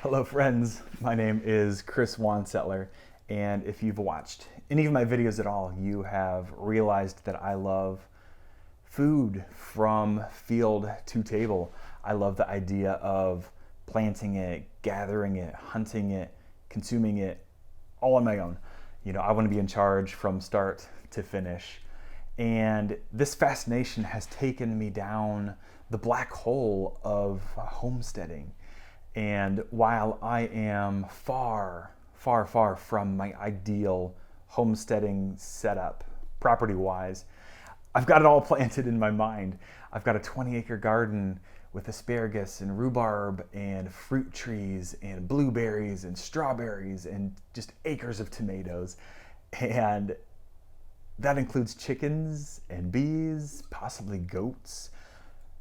Hello friends, my name is Chris Wansettler, and if you've watched any of my videos at all, you have realized that I love food from field to table. I love the idea of planting it, gathering it, hunting it, consuming it, all on my own. I want to be in charge from start to finish. And this fascination has taken me down the black hole of homesteading. And while I am far, far, far from my ideal homesteading setup, property wise, I've got it all planted in my mind. I've got a 20-acre garden with asparagus and rhubarb and fruit trees and blueberries and strawberries and just acres of tomatoes. And that includes chickens and bees, possibly goats.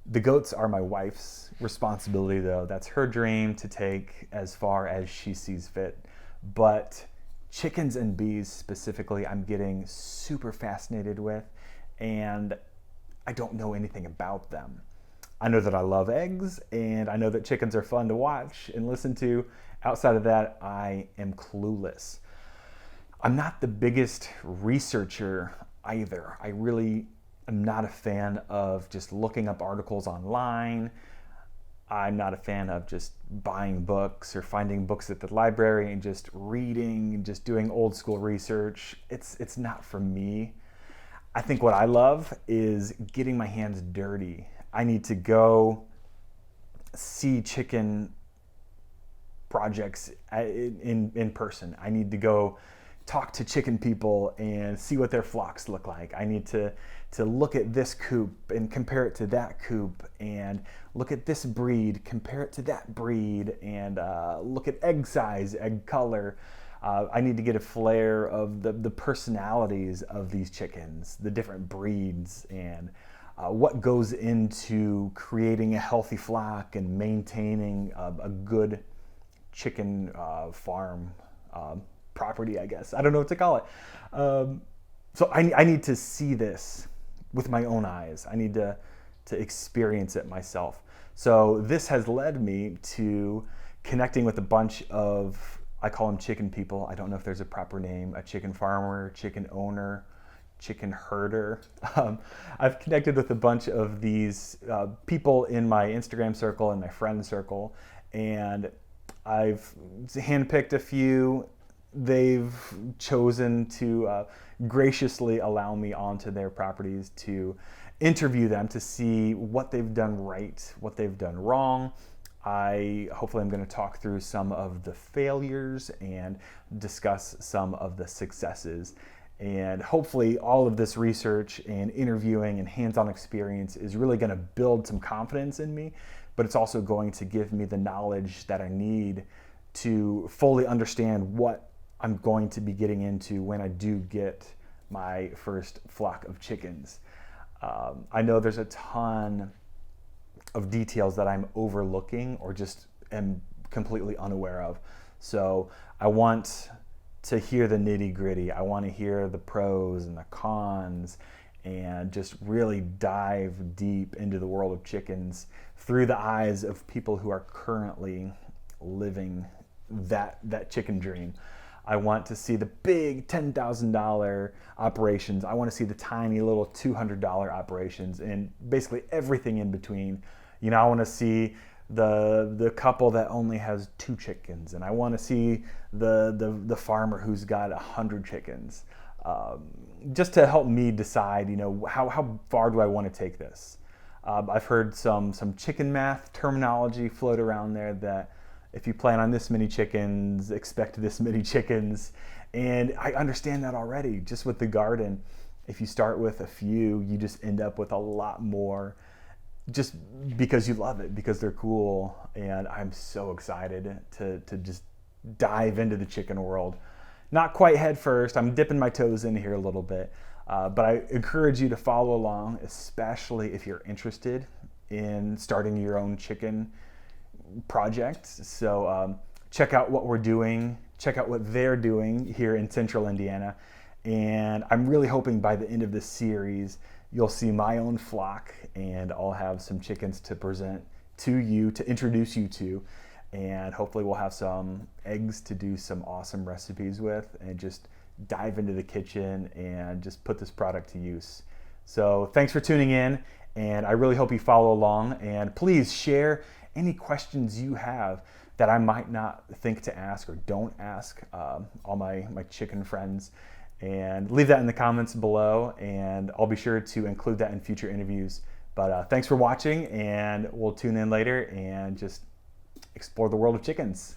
The goats are my wife's responsibility, though. That's her dream to take as far as she sees fit. But chickens and bees specifically, I'm getting super fascinated with, and I don't know anything about them. I know that I love eggs, and I know that chickens are fun to watch and listen to. Outside of that, I am clueless. I'm not the biggest researcher either. I'm not a fan of just looking up articles online. I'm not a fan of just buying books or finding books at the library and just reading and just doing old school research. It's not for me. I think what I love is getting my hands dirty. I need to go see chicken projects in person. I need to go talk to chicken people and see what their flocks look like. I need to look at this coop and compare it to that coop, and look at this breed, compare it to that breed, and look at egg size, egg color. I need to get a flair of the personalities of these chickens, the different breeds, and what goes into creating a healthy flock and maintaining a good chicken farm property, I guess. I don't know what to call it. So I need to see this with my own eyes. I need to experience it myself. So this has led me to connecting with a bunch of, I call them chicken people. I don't know if there's a proper name, a chicken farmer, chicken owner, chicken herder. I've connected with a bunch of these people in my Instagram circle and my friend circle, and I've handpicked a few. They've chosen to graciously allow me onto their properties to interview them to see what they've done right, what they've done wrong. Hopefully I'm going to talk through some of the failures and discuss some of the successes. And hopefully all of this research and interviewing and hands-on experience is really going to build some confidence in me, but it's also going to give me the knowledge that I need to fully understand what I'm going to be getting into when I do get my first flock of chickens. I know there's a ton of details that I'm overlooking or just am completely unaware of. So I want to hear the nitty gritty. I want to hear the pros and the cons and just really dive deep into the world of chickens through the eyes of people who are currently living that chicken dream. I want to see the big $10,000 operations. I want to see the tiny little $200 operations and basically everything in between. I want to see the couple that only has 2 chickens, and I want to see the farmer who's got 100 chickens. Just to help me decide, how far do I want to take this? I've heard some chicken math terminology float around there that if you plan on this many chickens, expect this many chickens. And I understand that already. Just with the garden, if you start with a few, you just end up with a lot more just because you love it, because they're cool. And I'm so excited to just dive into the chicken world. Not quite head first. I'm dipping my toes in here a little bit. But I encourage you to follow along, especially if you're interested in starting your own chicken project. So check out what we're doing, check out what they're doing here in Central Indiana. And I'm really hoping by the end of this series, you'll see my own flock and I'll have some chickens to present to you, to introduce you to. and hopefully we'll have some eggs to do some awesome recipes with and just dive into the kitchen and just put this product to use. So thanks for tuning in, and I really hope you follow along, and please share any questions you have that I might not think to ask or don't ask all my chicken friends, and leave that in the comments below, and I'll be sure to include that in future interviews. But thanks for watching, and we'll tune in later and just explore the world of chickens.